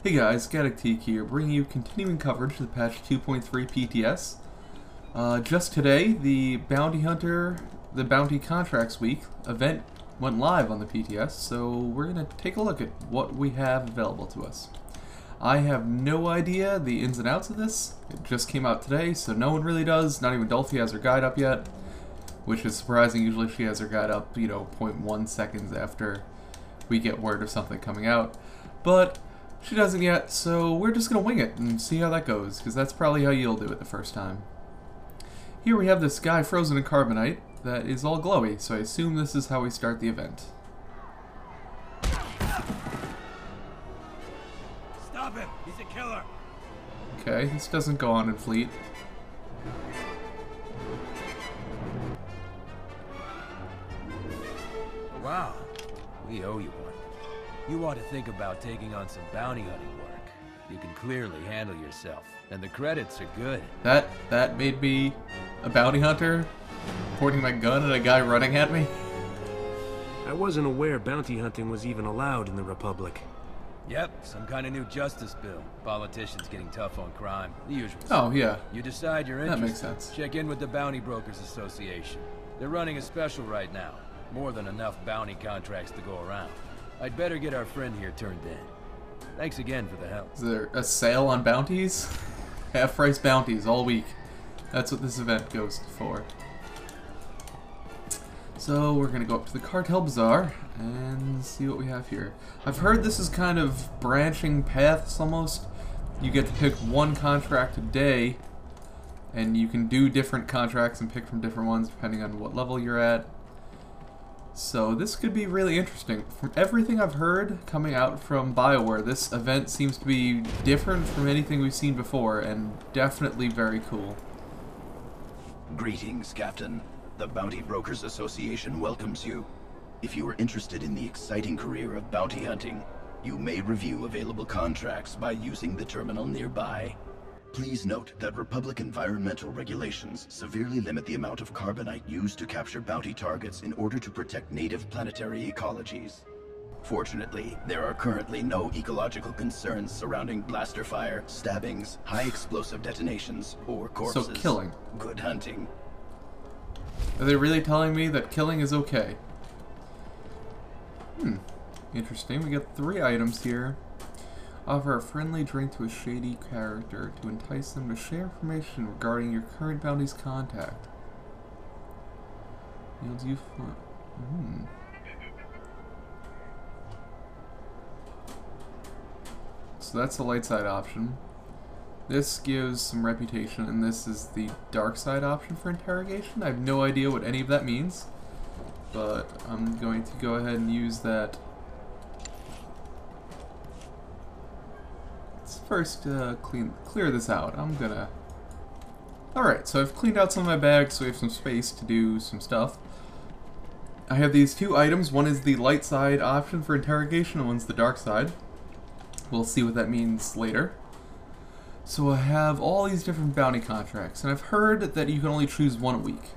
Hey guys, Gaddock Teeg here, bringing you continuing coverage of the patch 2.3 PTS. Just today, the Bounty Contracts Week event went live on the PTS, so we're going to take a look at what we have available to us. I have no idea the ins and outs of this. It just came out today, so no one really does. Not even Dolphy has her guide up yet, which is surprising. Usually she has her guide up, 0.1 seconds after we get word of something coming out. But she doesn't yet, so we're just going to wing it and see how that goes, because that's probably how you'll do it the first time. Here we have this guy frozen in carbonite that is all glowy, so I assume this is how we start the event. Stop him! He's a killer! Okay, this doesn't go on in Fleet. Wow, we owe you one. You ought to think about taking on some bounty hunting work. You can clearly handle yourself, and the credits are good. That made me a bounty hunter, pointing my gun at a guy running at me? I wasn't aware bounty hunting was even allowed in the Republic. Yep, some kind of new justice bill. Politicians getting tough on crime. The usual Oh, stuff. yeah. You decide you're That interested. makes sense. Check in with the Bounty Brokers Association. They're running a special right now. More than enough bounty contracts to go around. I'd better get our friend here turned in. Thanks again for the help. Is there a sale on bounties? Half-price bounties all week. That's what this event goes for. So we're gonna go up to the Cartel Bazaar and see what we have here. I've heard this is kind of branching paths almost. You get to pick one contract a day, and you can do different contracts and pick from different ones depending on what level you're at. So this could be really interesting. From everything I've heard coming out from BioWare, this event seems to be different from anything we've seen before, and definitely very cool. Greetings, Captain. The Bounty Brokers Association welcomes you. If you are interested in the exciting career of bounty hunting, you may review available contracts by using the terminal nearby. Please note that Republic environmental regulations severely limit the amount of carbonite used to capture bounty targets in order to protect native planetary ecologies. Fortunately, there are currently no ecological concerns surrounding blaster fire, stabbings, high explosive detonations, or corpses. So killing. Good hunting. Are they really telling me that killing is okay? Interesting. We got 3 items here. Offer a friendly drink to a shady character to entice them to share information regarding your current bounty's contact. Yields you fun. So that's the light side option. This gives some reputation, and this is the dark side option for interrogation. I have no idea what any of that means, but I'm going to go ahead and use that. Let's first clear this out. Alright, so I've cleaned out some of my bags, so we have some space to do some stuff. I have these 2 items. One is the light side option for interrogation, and one's the dark side. We'll see what that means later. So I have all these different bounty contracts, and I've heard that you can only choose one a week.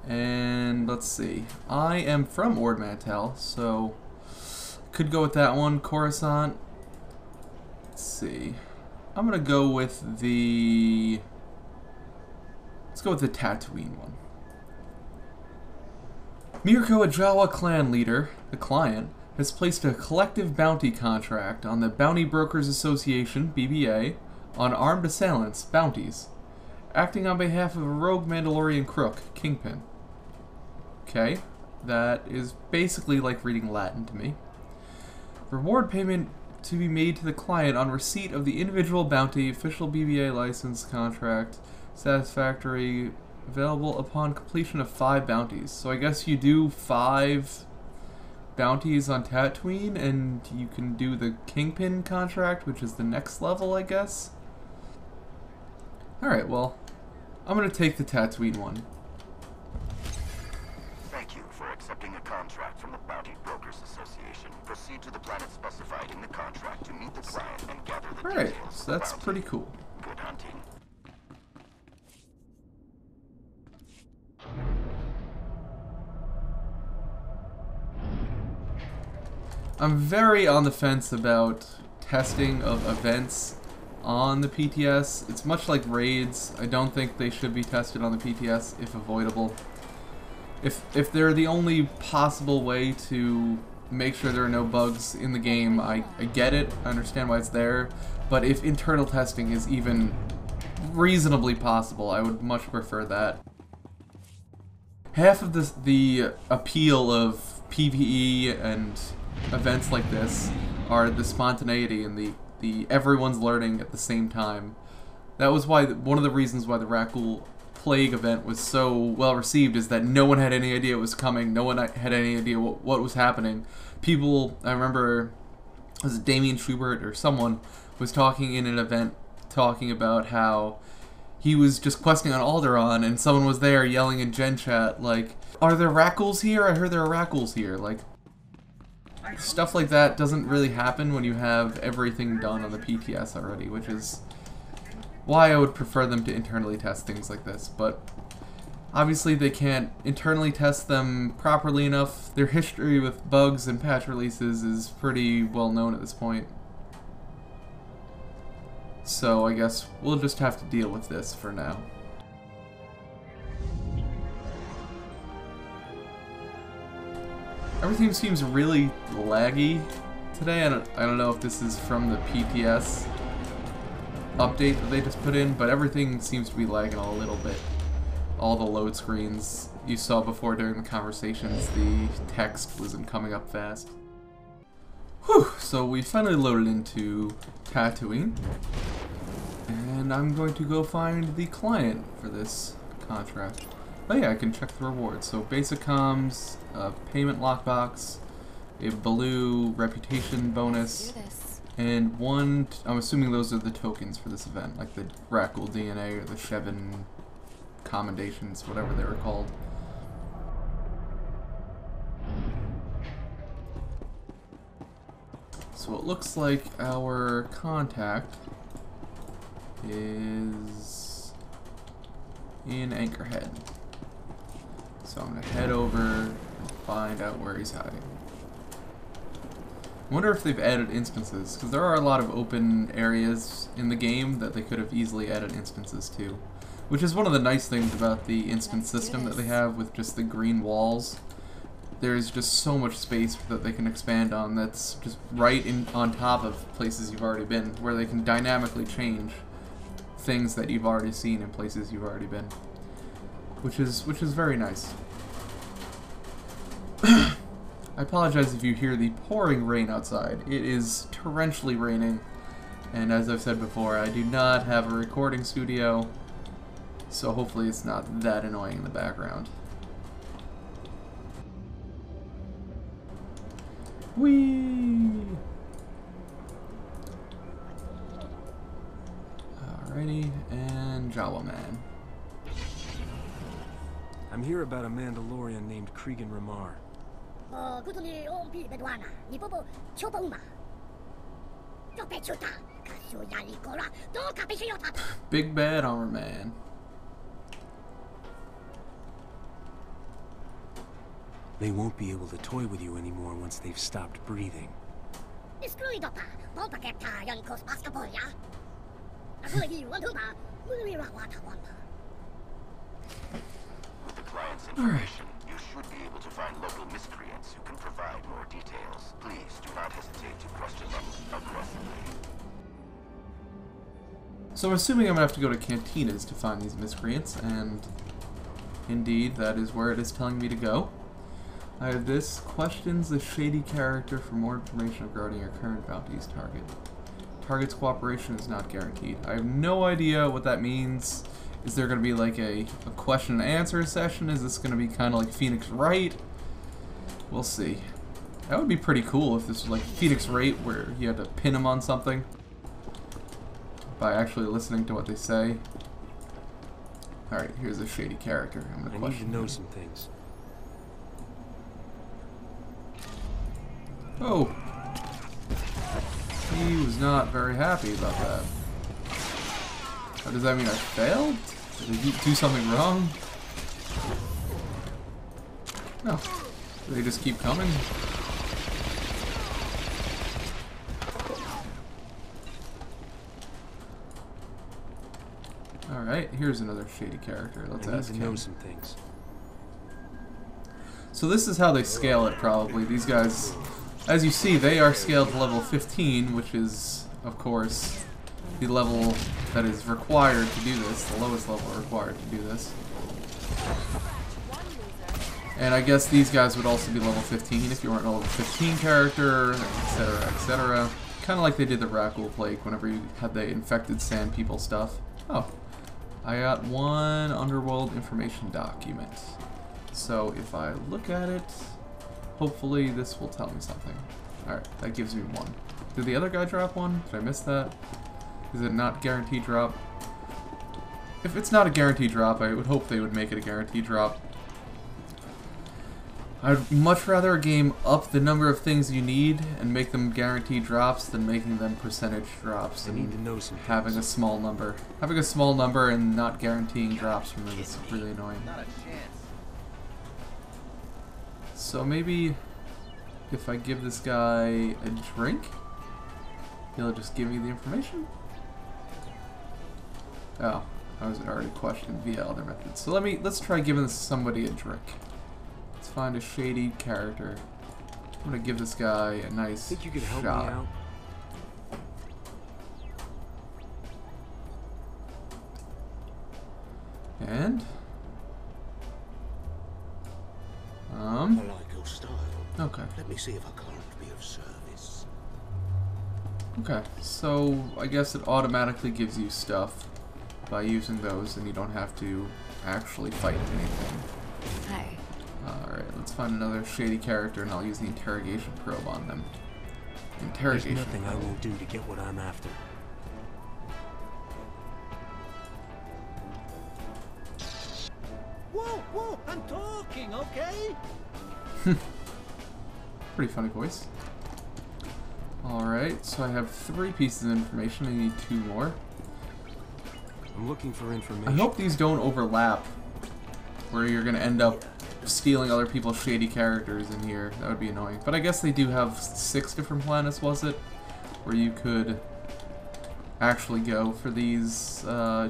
And let's see. I am from Ord Mantell, so could go with that one. Coruscant. Let's see. I'm gonna go with the... Let's go with the Tatooine one. Mirko, a Jawa clan leader, the client, has placed a collective bounty contract on the Bounty Brokers Association, BBA, on armed assailants, bounties, acting on behalf of a rogue Mandalorian crook, Kingpin. Okay, that is basically like reading Latin to me. Reward payment to be made to the client on receipt of the individual bounty, official BBA license contract, satisfactory, available upon completion of 5 bounties. So I guess you do 5 bounties on Tatooine, and you can do the Kingpin contract, which is the next level, I guess. Alright, well, I'm going to take the Tatooine one. Thank you for accepting a contract from the Bounty Brokers Association. Proceed to the planet specified in the contract to meet the client and gather the Alright, details so that's of the pretty bounty. cool. Good hunting. I'm very on the fence about testing of events on the PTS. It's much like raids. I don't think they should be tested on the PTS if avoidable. If they're the only possible way to make sure there are no bugs in the game, I get it. I understand why it's there. But if internal testing is even reasonably possible, I would much prefer that. Half of the appeal of PvE and events like this are the spontaneity and the everyone's learning at the same time. That was why one of the reasons why the Rakul Plague event was so well received, is that no one had any idea it was coming. No one had any idea what was happening. People, I remember, was it Damien Schubert or someone was talking in an event, talking about how he was just questing on Alderaan, and someone was there yelling in Gen Chat, like, "Are there Rakuls here? I heard there are Rakuls here." Like, stuff like that doesn't really happen when you have everything done on the PTS already, which is why I would prefer them to internally test things like this. But obviously they can't internally test them properly enough. Their history with bugs and patch releases is pretty well known at this point. So I guess we'll just have to deal with this for now. Everything seems really laggy today. I don't know if this is from the PTS update that they just put in, but everything seems to be lagging a little bit. All the load screens you saw before during the conversations, the text wasn't coming up fast. Whew, so we finally loaded into Tatooine, and I'm going to go find the client for this contract. Oh yeah, I can check the rewards. So basic comms, payment lockbox, a blue reputation bonus, and one, I'm assuming those are the tokens for this event, like the Rakul DNA or the Shevin commendations, whatever they were called. So it looks like our contact is in Anchorhead. So I'm going to head over and find out where he's hiding. I wonder if they've added instances, because there are a lot of open areas in the game that they could have easily added instances to. Which is one of the nice things about the instance system that they have with just the green walls. There's just so much space that they can expand on that's just right on top of places you've already been, where they can dynamically change things that you've already seen in places you've already been. Which is very nice. I apologize if you hear the pouring rain outside. It is torrentially raining, and as I've said before, I do not have a recording studio, so hopefully it's not that annoying in the background. Whee! Alrighty, and Jawa Man. I'm here about a Mandalorian named Cregan Ramar. Big bad armor man. They won't be able to toy with you anymore once they've stopped breathing. With the client's information, you should be able to find local miscreants who can provide more details. Please do not hesitate to question them aggressively. So I'm assuming I'm going to have to go to cantinas to find these miscreants, and indeed, that is where it is telling me to go. I have this. Questions the shady character for more information regarding your current bounties target. Target's cooperation is not guaranteed. I have no idea what that means. Is there going to be like a question and answer session? Is this going to be kind of like Phoenix Wright? We'll see. That would be pretty cool if this was like Phoenix Wright, where you had to pin them on something by actually listening to what they say. Alright, here's a shady character. I'm going to question need to know him. some things. Oh! He was not very happy about that. Oh, does that mean I failed? Did he do something wrong? No. Do they just keep coming? Alright, here's another shady character. Let's I need ask to know him. some things. So this is how they scale it, probably. These guys, as you see, they are scaled to level 15, which is, of course, the level that is required to do this, the lowest level required to do this. And I guess these guys would also be level 15 if you weren't a level 15 character, etc., etc. Kind of like they did the Rakul Plague whenever you had the infected sand people stuff. Oh, I got one underworld information document. So if I look at it, hopefully this will tell me something. Alright, that gives me one. Did the other guy drop one? Did I miss that? Is it not guaranteed drop? If it's not a guaranteed drop, I would hope they would make it a guaranteed drop. I'd much rather a game up the number of things you need and make them guaranteed drops than making them percentage drops I and need to know some having a small number. Having a small number and not guaranteeing drops from them is really annoying. Not a chance. So maybe if I give this guy a drink, he'll just give me the information? Oh, I was already questioned via other methods. So let's try giving somebody a drink. Let's find a shady character. I'm gonna give this guy a nice Think you could help shot. me out? And I like your style. okay. Let me see if I can't be of service. Okay, so I guess it automatically gives you stuff by using those, and you don't have to actually fight anything. Hey. Alright, let's find another shady character, and I'll use the interrogation probe on them. There's Interrogation nothing I probe. won't do to get what I'm after. Whoa, I'm talking, okay? Pretty funny voice. Alright, so I have 3 pieces of information. I need 2 more. I'm looking for information. I hope these don't overlap, where you're going to end up stealing other people's shady characters in here. That would be annoying. But I guess they do have 6 different planets, was it? Where you could actually go for these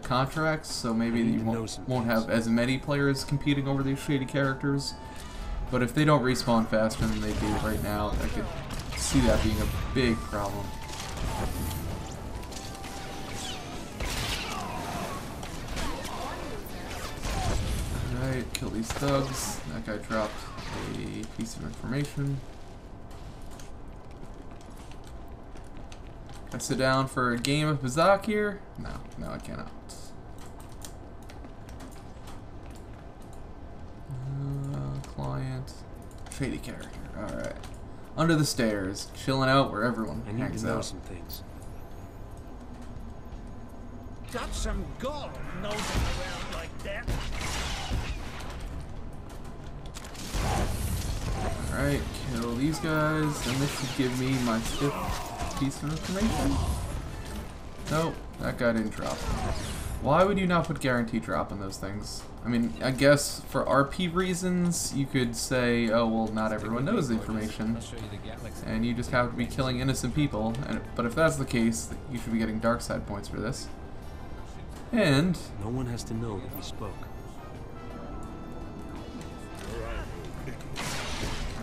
contracts, so maybe you won't have as many players competing over these shady characters. But if they don't respawn faster than they do right now, I could see that being a big problem. Alright, kill these thugs. That guy dropped a piece of information. Can I sit down for a game of Bazak here? No, I cannot. Client. Shady character. Alright. Under the stairs. Chilling out where everyone I need hangs to know out. some things. Got some gold nosing around like that. Alright, kill these guys, and this should give me my 5th piece of information. Nope, that guy didn't drop. Why would you not put guarantee drop in those things? I mean, I guess for RP reasons, you could say, oh, well, not everyone knows the information, and you just have to be killing innocent people. But if that's the case, you should be getting dark side points for this. And No one has to know that we spoke.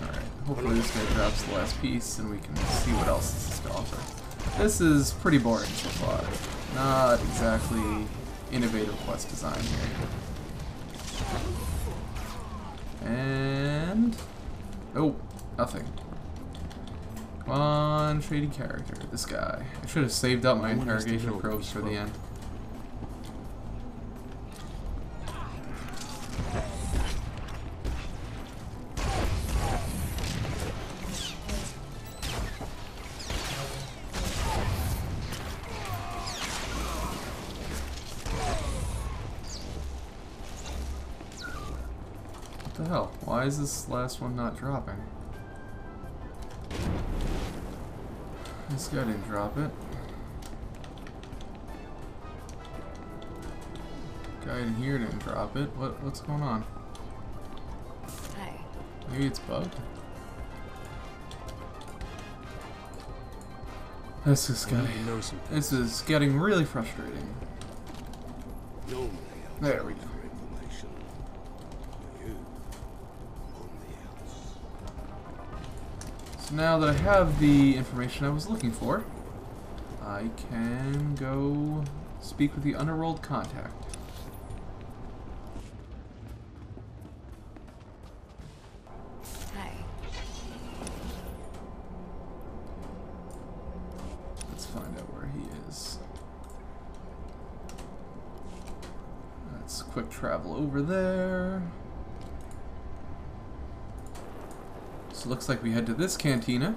alright, hopefully this guy drops the last piece, and we can see what else this is to offer. This is pretty boring so far. Not exactly innovative quest design here. And oh, nothing. Come on, shady character. This guy. I should have saved up my No one has to interrogation know probes for the we end. What the hell? Why is this last one not dropping? This guy didn't drop it. Guy in here didn't drop it. What's going on? Hey. Maybe it's bugged? This is I need to know some things. getting really frustrating. There we go. So now that I have the information I was looking for, I can go speak with the underworld contact. Hey. Let's find out where he is. Let's quick travel over there. So it looks like we head to this cantina.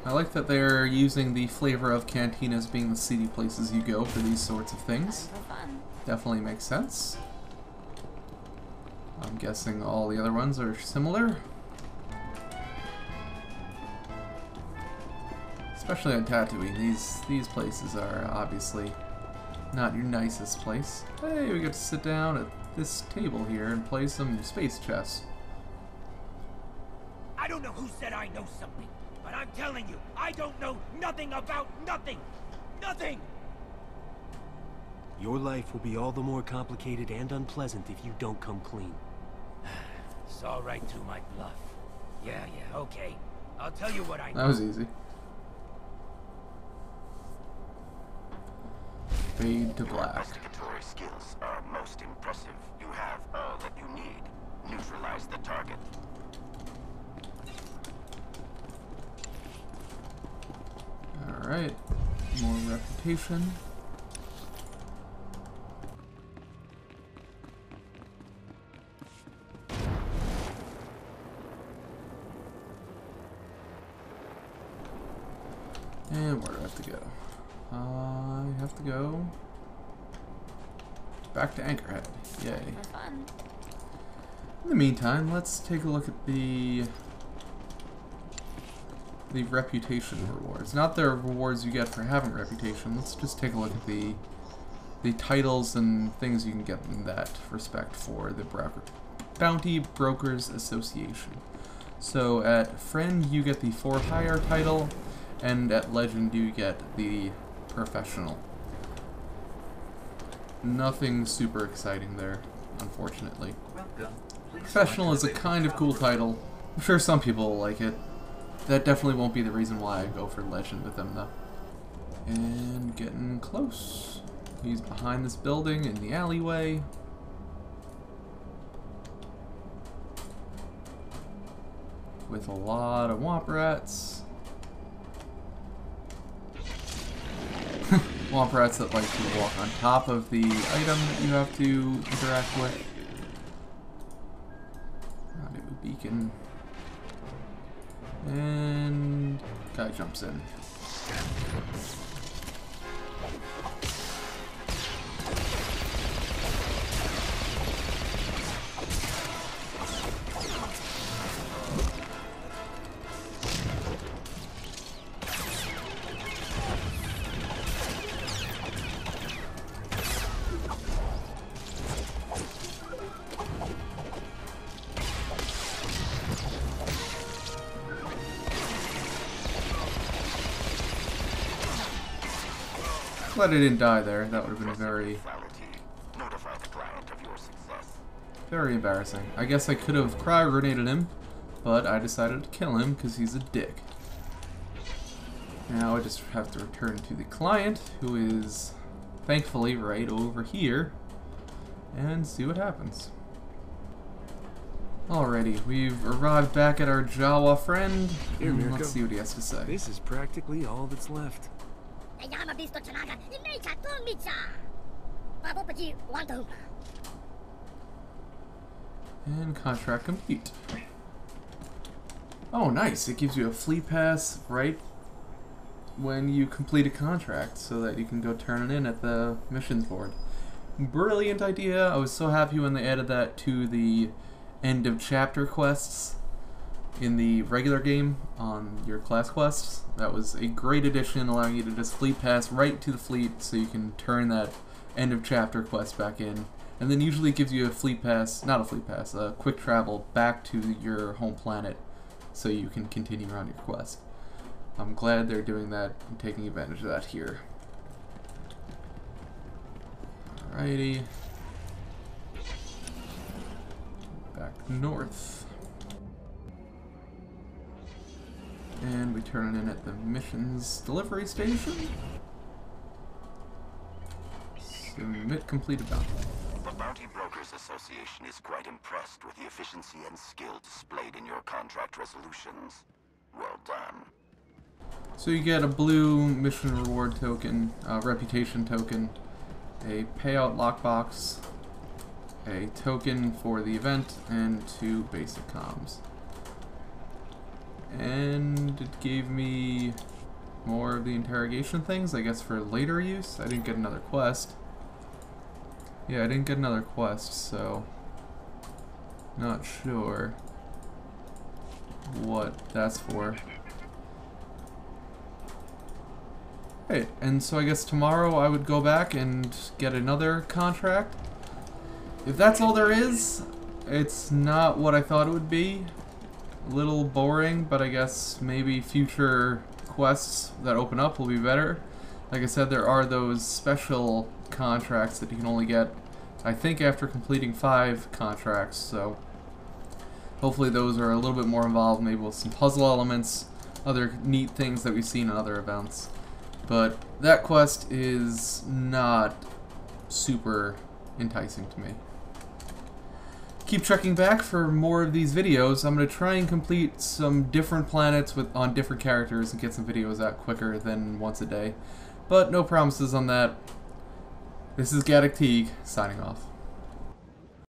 I like that they're using the flavor of cantinas being the seedy places you go for these sorts of things. Definitely makes sense. I'm guessing all the other ones are similar. Especially on Tatooine, these places are obviously not your nicest place. Hey, we get to sit down at this table here and play some space chess. I don't know who said I know something, but I'm telling you, I don't know nothing about nothing! Nothing! Your life will be all the more complicated and unpleasant if you don't come clean. Saw right through my bluff. Yeah, okay. I'll tell you what I know. That was easy. Fade to Your black. investigatory skills are most impressive. You have all that you need. Neutralize the target. Alright. More reputation. And where do I have to go? I have to go back to Anchorhead. Yay. For fun. In the meantime, let's take a look at the reputation rewards. Not the rewards you get for having reputation. Let's just take a look at the titles and things you can get in that respect for the Bounty Brokers Association. So at Friend you get the For Hire title, and at Legend you get the Professional. Nothing super exciting there, unfortunately. Professional is a kind of cool title. I'm sure some people will like it. That definitely won't be the reason why I go for Legend with them, though. And getting close. He's behind this building in the alleyway. With a lot of Womp Rats. Womp Rats that like to walk on top of the item that you have to interact with. Beacon. And guy jumps in. Glad I didn't die there. That would have been very embarrassing. I guess I could have cryo grenaded him, but I decided to kill him because he's a dick. Now I just have to return to the client, who is thankfully right over here, and see what happens. Alrighty, we've arrived back at our Jawa friend, and let's see what he has to say. This is practically all that's left. And contract complete. Oh, nice. It gives you a fleet pass right when you complete a contract so that you can go turn it in at the missions board. Brilliant idea. I was so happy when they added that to the end of chapter quests in the regular game on your class quests. That was a great addition, allowing you to just fleet pass right to the fleet so you can turn that end of chapter quest back in. And then usually it gives you a fleet pass, not a fleet pass, a quick travel back to your home planet so you can continue on your quest. I'm glad they're doing that and taking advantage of that here. Alrighty. Back north. And we turn in at the missions delivery station. Submit completed bounty. The Bounty Brokers Association is quite impressed with the efficiency and skill displayed in your contract resolutions. Well done. So you get a blue mission reward token, reputation token, a payout lockbox, a token for the event, and 2 basic comms. And it gave me more of the interrogation things, I guess for later use. I didn't get another quest. Yeah, I didn't get another quest, so not sure what that's for. Right, and so I guess tomorrow I would go back and get another contract. If that's all there is, it's not what I thought it would be. A little boring, but I guess maybe future quests that open up will be better. Like I said, there are those special contracts that you can only get, I think, after completing 5 contracts, so hopefully those are a little bit more involved, maybe with some puzzle elements, other neat things that we've seen in other events. But that quest is not super enticing to me. Keep checking back for more of these videos. I'm going to try and complete some different planets on different characters and get some videos out quicker than once a day. But no promises on that. This is Gaddock Teeg, signing off.